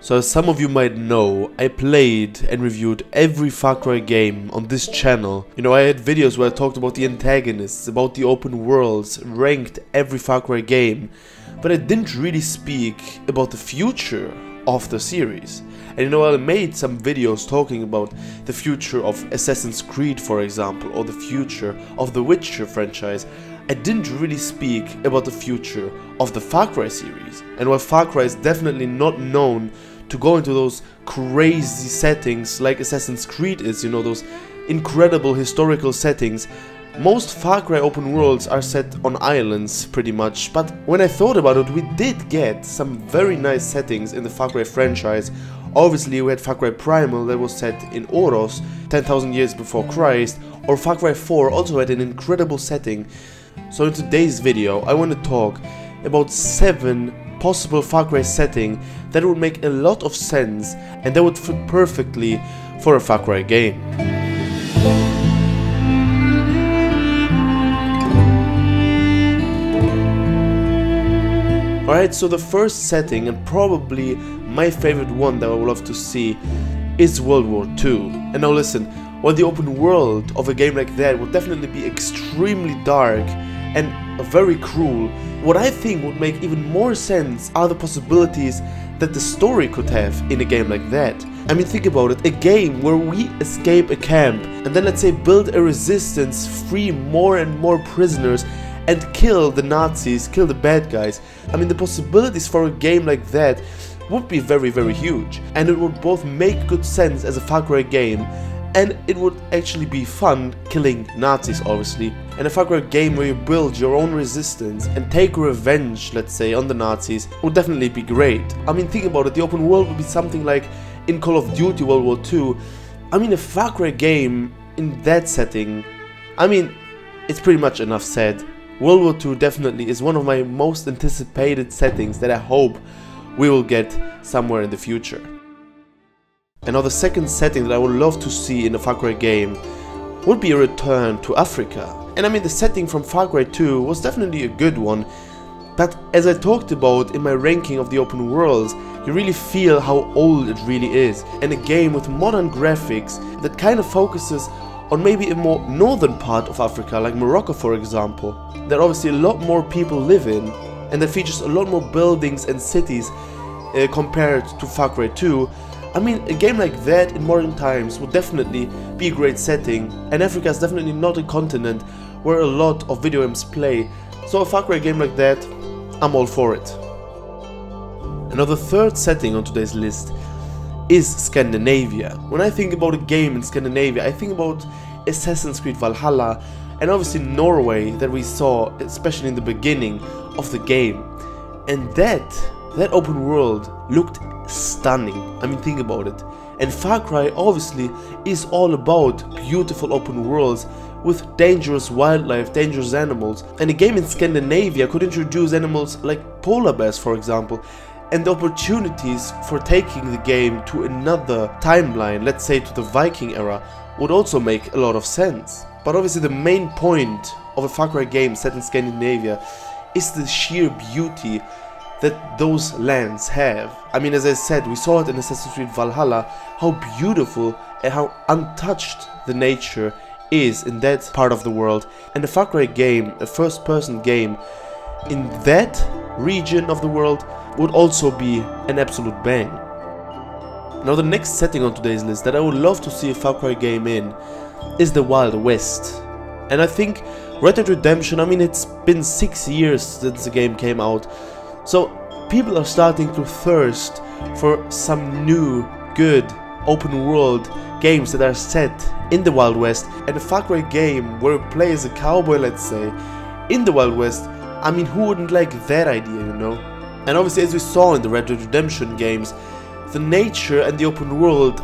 So as some of you might know, I played and reviewed every Far Cry game on this channel. You know, I had videos where I talked about the antagonists, about the open worlds, ranked every Far Cry game, but I didn't really speak about the future of the series. And you know, I made some videos talking about the future of Assassin's Creed, for example, or the future of the Witcher franchise. I didn't really speak about the future of the Far Cry series. And while Far Cry is definitely not known to go into those crazy settings like Assassin's Creed is, you know, those incredible historical settings, most Far Cry open worlds are set on islands pretty much. But when I thought about it, we did get some very nice settings in the Far Cry franchise. Obviously we had Far Cry Primal that was set in Oros 10,000 years before Christ, or Far Cry 4 also had an incredible setting. So in today's video I want to talk about 7 possible Far Cry setting that would make a lot of sense and that would fit perfectly for a Far Cry game. Alright, so the first setting, and probably my favorite one that I would love to see, is World War II. And now listen, while the open world of a game like that would definitely be extremely dark and very cruel, what I think would make even more sense are the possibilities that the story could have in a game like that. I mean, think about it, a game where we escape a camp and then, let's say, build a resistance, free more and more prisoners and kill the Nazis, kill the bad guys. I mean, the possibilities for a game like that would be very, very huge, and it would both make good sense as a Far Cry game, and it would actually be fun killing Nazis, obviously. And a Far Cry game where you build your own resistance and take revenge, let's say, on the Nazis would definitely be great. I mean, think about it, the open world would be something like in Call of Duty World War II. I mean, a Far Cry game in that setting, I mean, it's pretty much enough said. World War II definitely is one of my most anticipated settings that I hope we will get somewhere in the future. And now the second setting that I would love to see in a Far Cry game would be a return to Africa. And I mean, the setting from Far Cry 2 was definitely a good one, but as I talked about in my ranking of the open worlds, you really feel how old it really is. And a game with modern graphics that kind of focuses on maybe a more northern part of Africa, like Morocco for example, that obviously a lot more people live in, and that features a lot more buildings and cities compared to Far Cry 2. I mean, a game like that in modern times would definitely be a great setting, and Africa is definitely not a continent where a lot of video games play, so a Far Cry game like that, I'm all for it. And now the third setting on today's list is Scandinavia. When I think about a game in Scandinavia, I think about Assassin's Creed Valhalla, and obviously Norway that we saw, especially in the beginning of the game. And that open world looked stunning. I mean, think about it. And Far Cry obviously is all about beautiful open worlds with dangerous wildlife, dangerous animals. And a game in Scandinavia could introduce animals like polar bears, for example. And the opportunities for taking the game to another timeline, let's say to the Viking era, would also make a lot of sense. But obviously the main point of a Far Cry game set in Scandinavia is the sheer beauty that those lands have. I mean, as I said, we saw it in Assassin's Creed Valhalla, how beautiful and how untouched the nature is in that part of the world. And a Far Cry game, a first-person game in that region of the world, would also be an absolute bang. Now the next setting on today's list that I would love to see a Far Cry game in is the Wild West. And I think Red Dead Redemption, I mean, it's been 6 years since the game came out, so people are starting to thirst for some new, good, open world games that are set in the Wild West. And a Far Cry game where you play as a cowboy, let's say, in the Wild West, I mean, who wouldn't like that idea, you know? And obviously, as we saw in the Red Dead Redemption games, the nature and the open world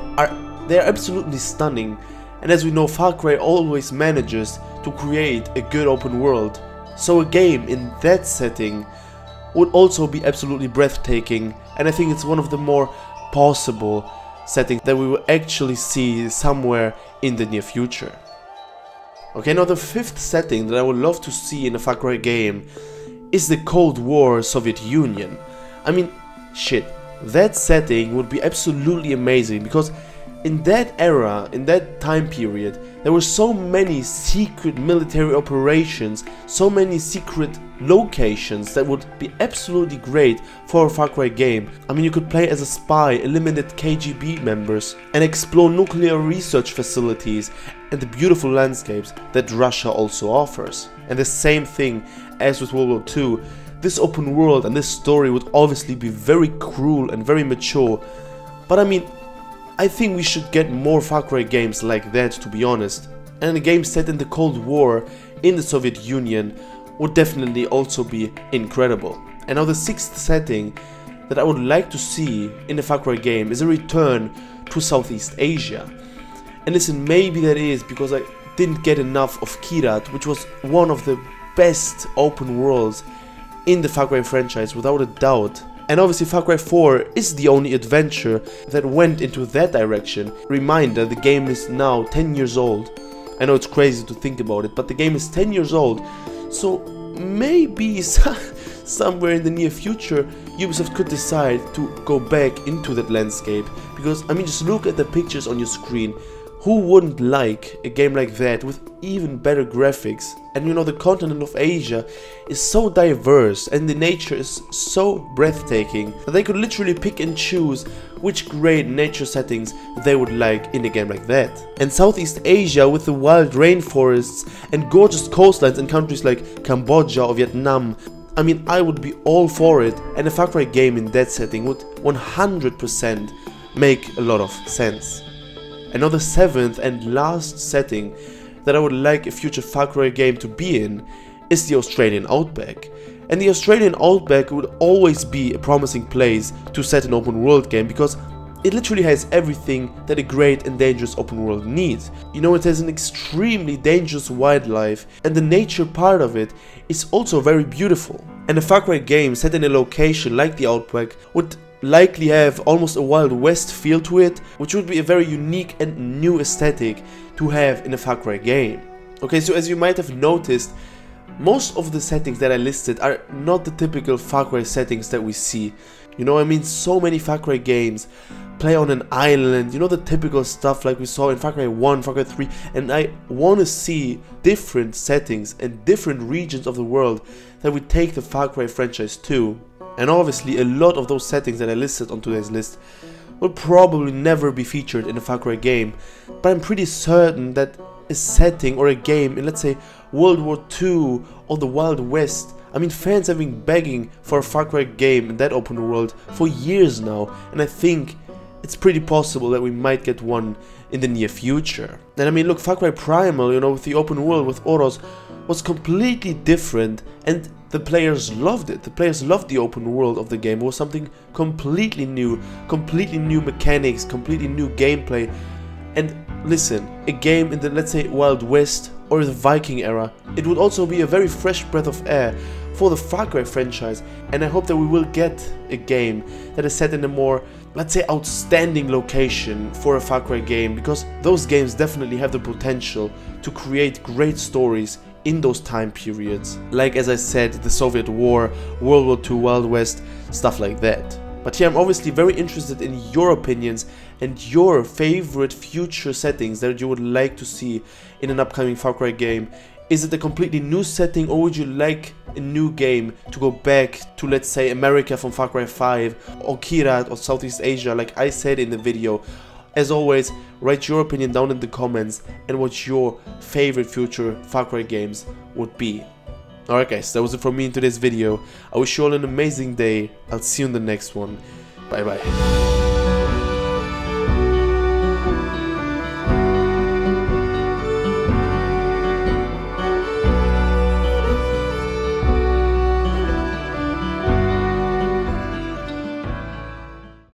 they're absolutely stunning. And as we know, Far Cry always manages to create a good open world. So a game in that setting would also be absolutely breathtaking, and I think it's one of the more possible settings that we will actually see somewhere in the near future. Okay, now the fifth setting that I would love to see in a Far Cry game is the Cold War Soviet Union. I mean, shit, that setting would be absolutely amazing, because in that era, in that time period, there were so many secret military operations, so many secret locations that would be absolutely great for a Far Cry game. I mean, you could play as a spy, eliminate KGB members, and explore nuclear research facilities and the beautiful landscapes that Russia also offers. And the same thing as with World War II, this open world and this story would obviously be very cruel and very mature, but I mean, I think we should get more Far Cry games like that, to be honest. And a game set in the Cold War in the Soviet Union would definitely also be incredible. And now the sixth setting that I would like to see in a Far Cry game is a return to Southeast Asia. And listen, maybe that is because I didn't get enough of Kyrat, which was one of the best open worlds in the Far Cry franchise, without a doubt. And obviously Far Cry 4 is the only adventure that went into that direction. Reminder, the game is now 10 years old. I know it's crazy to think about it, but the game is 10 years old. So maybe somewhere in the near future Ubisoft could decide to go back into that landscape. Because, I mean, just look at the pictures on your screen. Who wouldn't like a game like that with even better graphics? And you know, the continent of Asia is so diverse and the nature is so breathtaking that they could literally pick and choose which great nature settings they would like in a game like that. And Southeast Asia, with the wild rainforests and gorgeous coastlines in countries like Cambodia or Vietnam, I mean, I would be all for it, and a Far Cry game in that setting would 100% make a lot of sense. Another seventh and last setting that I would like a future Far Cry game to be in is the Australian Outback. And the Australian Outback would always be a promising place to set an open world game, because it literally has everything that a great and dangerous open world needs. You know, it has an extremely dangerous wildlife, and the nature part of it is also very beautiful. And a Far Cry game set in a location like the Outback would likely have almost a Wild West feel to it, which would be a very unique and new aesthetic to have in a Far Cry game. Okay, so as you might have noticed, most of the settings that I listed are not the typical Far Cry settings that we see. You know, I mean, so many Far Cry games play on an island, you know, the typical stuff like we saw in Far Cry 1, Far Cry 3, and I want to see different settings and different regions of the world that we take the Far Cry franchise to. And obviously a lot of those settings that I listed on today's list will probably never be featured in a Far Cry game, but I'm pretty certain that a setting or a game in, let's say, World War II or the Wild West, I mean, fans have been begging for a Far Cry game in that open world for years now, and I think it's pretty possible that we might get one in the near future. And I mean, look, Far Cry Primal, you know, with the open world with Oros, was completely different, and the players loved it. The players loved the open world of the game. It was something completely new mechanics, completely new gameplay. And listen, a game in the, let's say, Wild West or the Viking era, it would also be a very fresh breath of air for the Far Cry franchise, and I hope that we will get a game that is set in a more, let's say, outstanding location for a Far Cry game, because those games definitely have the potential to create great stories in those time periods, like, as I said, the Soviet War, World War II, Wild West, stuff like that. But here I'm obviously very interested in your opinions and your favorite future settings that you would like to see in an upcoming Far Cry game. Is it a completely new setting, or would you like a new game to go back to, let's say, America from Far Cry 5, or Kyrat, or Southeast Asia, like I said in the video? As always, write your opinion down in the comments and what your favorite future Far Cry games would be. Alright guys, that was it from me in today's video. I wish you all an amazing day. I'll see you in the next one. Bye bye.